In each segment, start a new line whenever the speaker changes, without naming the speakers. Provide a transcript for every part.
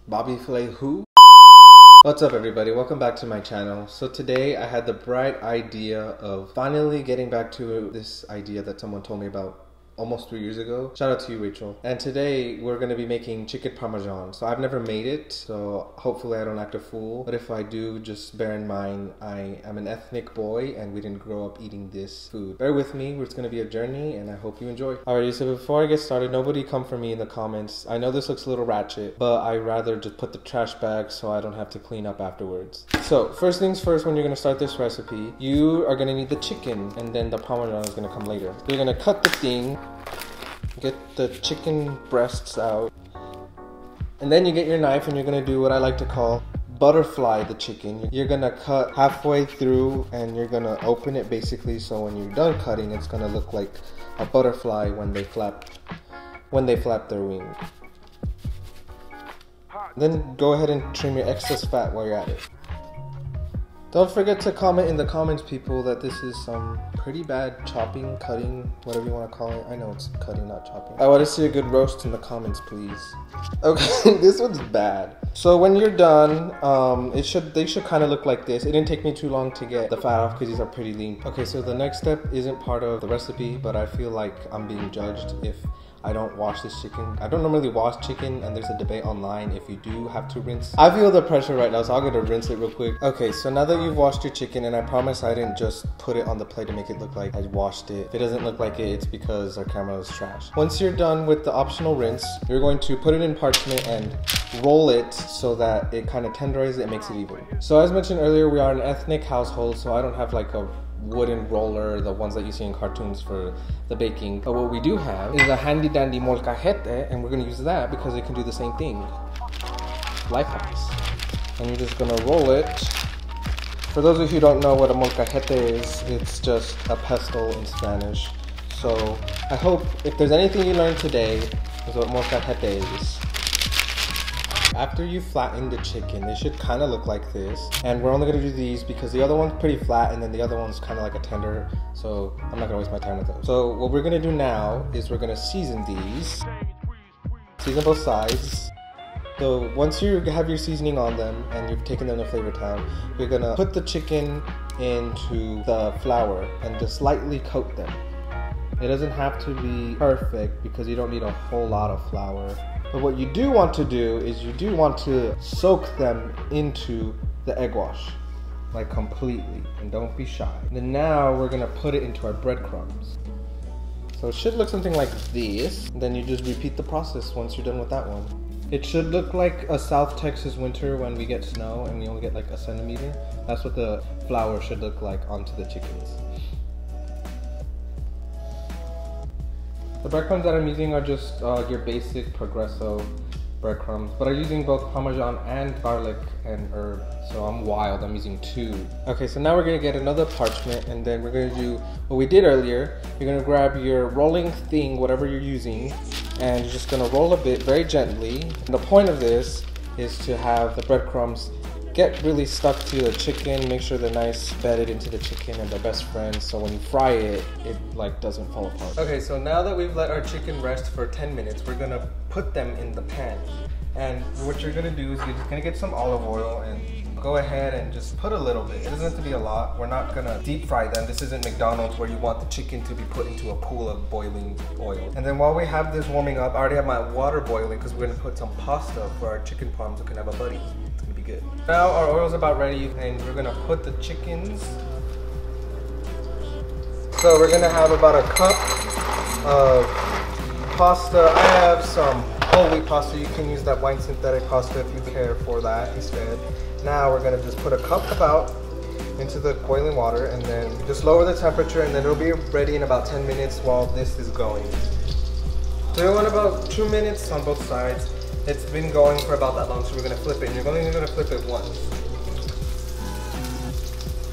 Bobby Filet who? What's up everybody, welcome back to my channel. So today I had the bright idea of finally getting back to this idea that someone told me about almost 3 years ago. Shout out to you, Rachel. And today we're going to be making chicken parmesan. So I've never made it, so hopefully I don't act a fool. But if I do, just bear in mind I am an ethnic boy and we didn't grow up eating this food. Bear with me, it's going to be a journey and I hope you enjoy. Alrighty, so before I get started, nobody come for me in the comments. I know this looks a little ratchet, but I'd rather just put the trash bag so I don't have to clean up afterwards. So first things first, when you're going to start this recipe, you are going to need the chicken and then the parmesan is going to come later. So you're going to cut the thing, get the chicken breasts out, and then you get your knife and you're gonna do what I like to call butterfly the chicken. You're gonna cut halfway through and you're gonna open it basically, so when you're done cutting it's gonna look like a butterfly when they flap their wings. Then go ahead and trim your excess fat while you're at it. Don't forget to comment in the comments, people, that this is some pretty bad chopping, cutting, whatever you want to call it. I know it's cutting, not chopping. I want to see a good roast in the comments, please. Okay, this one's bad. So when you're done, they should kind of look like this. It didn't take me too long to get the fat off because these are pretty lean. Okay, so the next step isn't part of the recipe, but I feel like I'm being judged if I don't wash this chicken. I don't normally wash chicken, and there's a debate online if you do have to rinse. I feel the pressure right now, so I'm gonna rinse it real quick. Okay, so now that you've washed your chicken, and I promise I didn't just put it on the plate to make it look like I washed it. If it doesn't look like it, it's because our camera is trash. Once you're done with the optional rinse, you're going to put it in parchment and roll it so that it kind of tenderizes it and makes it even. So as mentioned earlier, we are an ethnic household, so I don't have like a wooden roller, the ones that you see in cartoons for the baking. But what we do have is a handy dandy molcajete, and we're gonna use that because it can do the same thing. Life hacks. And you're just gonna roll it. For those of you who don't know what a molcajete is, it's just a pestle in Spanish. So I hope if there's anything you learned today is what molcajete is. After you flatten the chicken, they should kind of look like this. And we're only going to do these because the other one's pretty flat and then the other one's kind of like a tender. So I'm not going to waste my time with those. So what we're going to do now is we're going to season these. Season both sides. So once you have your seasoning on them and you've taken them to Flavor Town, you're going to put the chicken into the flour and just lightly coat them. It doesn't have to be perfect because you don't need a whole lot of flour. But what you do want to do is you do want to soak them into the egg wash, like completely, and don't be shy. And then now we're gonna put it into our breadcrumbs. So it should look something like this. And then you just repeat the process once you're done with that one. It should look like a South Texas winter when we get snow and we only get like a centimeter. That's what the flour should look like onto the chickens. The breadcrumbs that I'm using are just your basic Progresso breadcrumbs, but I'm using both Parmesan and garlic and herb, so I'm wild, I'm using 2. Okay, so now we're gonna get another parchment and then we're gonna do what we did earlier. You're gonna grab your rolling thing, whatever you're using, and you're just gonna roll a bit very gently. And the point of this is to have the breadcrumbs get really stuck to the chicken, make sure they're nice bedded into the chicken and they're best friends, so when you fry it, it like doesn't fall apart. Okay, so now that we've let our chicken rest for 10 minutes, we're gonna put them in the pan. And what you're gonna do is you're just gonna get some olive oil and go ahead and just put a little bit. It doesn't have to be a lot. We're not gonna deep fry them. This isn't McDonald's where you want the chicken to be put into a pool of boiling oil. And then while we have this warming up, I already have my water boiling because we're gonna put some pasta for our chicken parm so we can have a buddy. It's gonna be good. Now our oil's about ready and we're gonna put the chickens. So we're gonna have about a cup of pasta. I have some whole wheat pasta. You can use that white synthetic pasta if you care for that instead. Now we're gonna just put a cup about into the boiling water and then just lower the temperature and then it'll be ready in about 10 minutes while this is going. So we want about 2 minutes on both sides. It's been going for about that long, so we're gonna flip it and you're only gonna flip it once.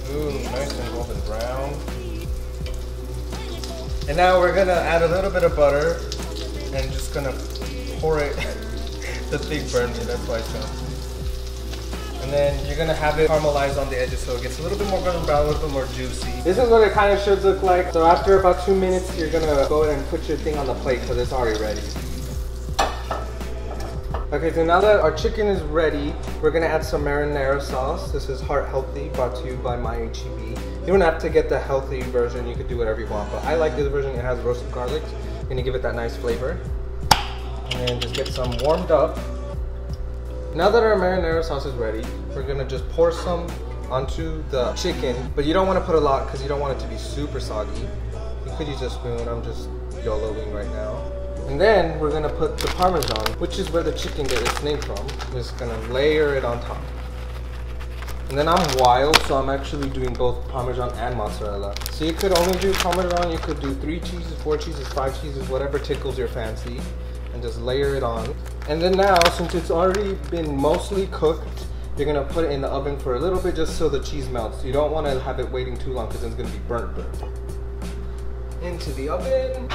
Ooh, nice and golden brown. And now we're gonna add a little bit of butter and just gonna pour it. The thing burned me, that's why it's gonna. And then you're gonna have it caramelize on the edges so it gets a little bit more golden brown, a little bit more juicy. This is what it kind of should look like. So after about 2 minutes, you're gonna go ahead and put your thing on the plate because it's already ready. Okay, so now that our chicken is ready, we're gonna add some marinara sauce. This is Heart Healthy, brought to you by my HEB. You don't have to get the healthy version, you could do whatever you want, but I like this version. It has roasted garlic. You're gonna give it that nice flavor. And just get some warmed up. Now that our marinara sauce is ready, we're gonna just pour some onto the chicken, but you don't wanna put a lot because you don't want it to be super soggy. You could use a spoon, I'm just YOLOing right now. And then we're gonna put the Parmesan, which is where the chicken gets its name from. I'm just gonna layer it on top. And then I'm wild, so I'm actually doing both Parmesan and mozzarella. So you could only do Parmesan, you could do 3 cheeses, 4 cheeses, 5 cheeses, whatever tickles your fancy, and just layer it on. And then now, since it's already been mostly cooked, you're gonna put it in the oven for a little bit just so the cheese melts. You don't wanna have it waiting too long because it's gonna be burnt. Into the oven.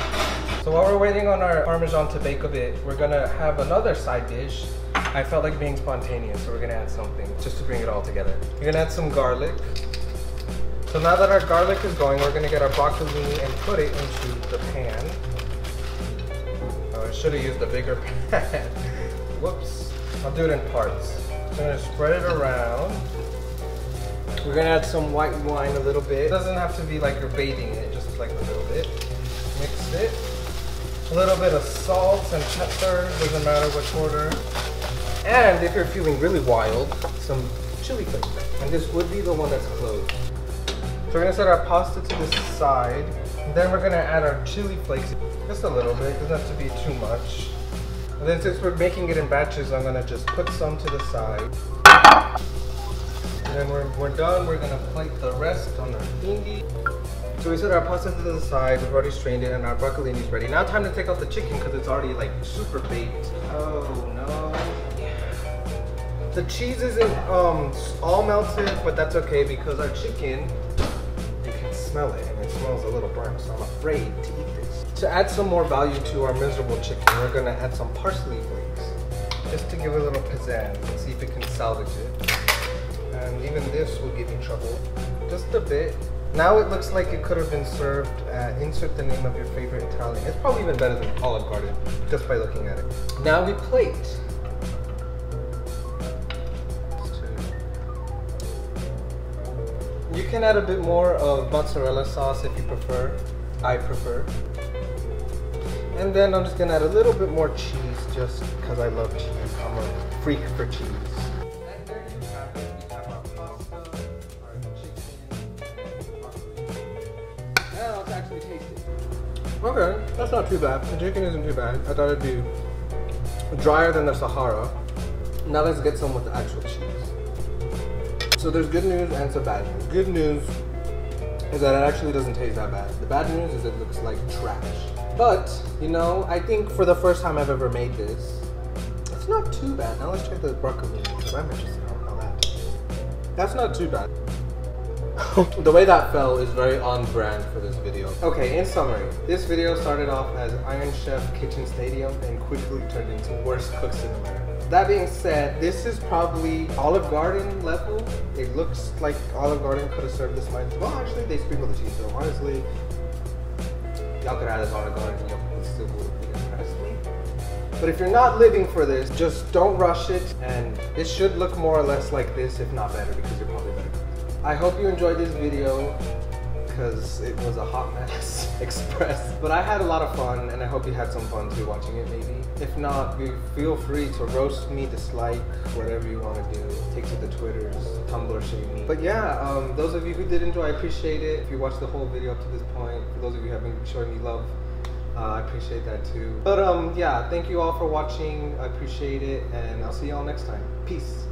So while we're waiting on our Parmesan to bake a bit, we're gonna have another side dish. I felt like being spontaneous, so we're gonna add something just to bring it all together. You're gonna add some garlic. So now that our garlic is going, we're gonna get our broccolini and put it into the pan. Oh, I should have used a bigger pan. Whoops. I'll do it in parts. I'm gonna spread it around. We're gonna add some white wine a little bit. It doesn't have to be like you're bathing it, just like a little bit. Mix it. A little bit of salt and pepper, doesn't matter which order. And if you're feeling really wild, some chili flakes. And this would be the one that's closed. So we're gonna set our pasta to the side. And then we're gonna add our chili flakes. Just a little bit, it doesn't have to be too much. And then since we're making it in batches, I'm gonna just put some to the side. And then we're done, we're gonna plate the rest on our thingy. So we set our pasta to the side, we've already strained it, and our broccolini is ready. Now time to take out the chicken because it's already like super baked. Oh no. The cheese isn't all melted, but that's okay because our chicken, you can smell it and it smells a little burnt, so I'm afraid to eat this. To add some more value to our miserable chicken, we're gonna add some parsley flakes just to give it a little pizzazz and see if it can salvage it. And even this will give you trouble, just a bit. Now it looks like it could have been served at, insert the name of your favorite Italian. It's probably even better than Olive Garden, just by looking at it. Now we plate. You can add a bit more of mozzarella sauce if you prefer. I prefer. And then I'm just gonna add a little bit more cheese just because I love cheese. I'm a freak for cheese. And there you have it. We have our pasta, our chicken, now let's actually taste it. Okay, that's not too bad. The chicken isn't too bad. I thought it'd be drier than the Sahara. Now let's get some with the actual cheese. So there's good news and some bad news. Good news is that it actually doesn't taste that bad. The bad news is it looks like trash. But, you know, I think for the first time I've ever made this, it's not too bad. Now let's try the broccoli because I'm interested in how that tastes. That's not too bad. The way that fell is very on brand for this video. Okay, in summary, this video started off as Iron Chef Kitchen Stadium and quickly turned into worst cooks in America. That being said, this is probably Olive Garden level. It looks like Olive Garden could have served this line. Well, actually, they sprinkle the cheese, so honestly, y'all could add this Olive Garden and y'all still would be impressed me. But if you're not living for this, just don't rush it, and it should look more or less like this, if not better, because you're probably better. I hope you enjoyed this video, because it was a hot mess express. But I had a lot of fun, and I hope you had some fun too watching it maybe. If not, feel free to roast me, dislike, whatever you want to do. Take to the Twitters, Tumblr, shade me. But yeah, those of you who did enjoy, I appreciate it. If you watched the whole video up to this point, for those of you who have been showing me love, I appreciate that too. But yeah, thank you all for watching. I appreciate it, and I'll see y'all next time. Peace.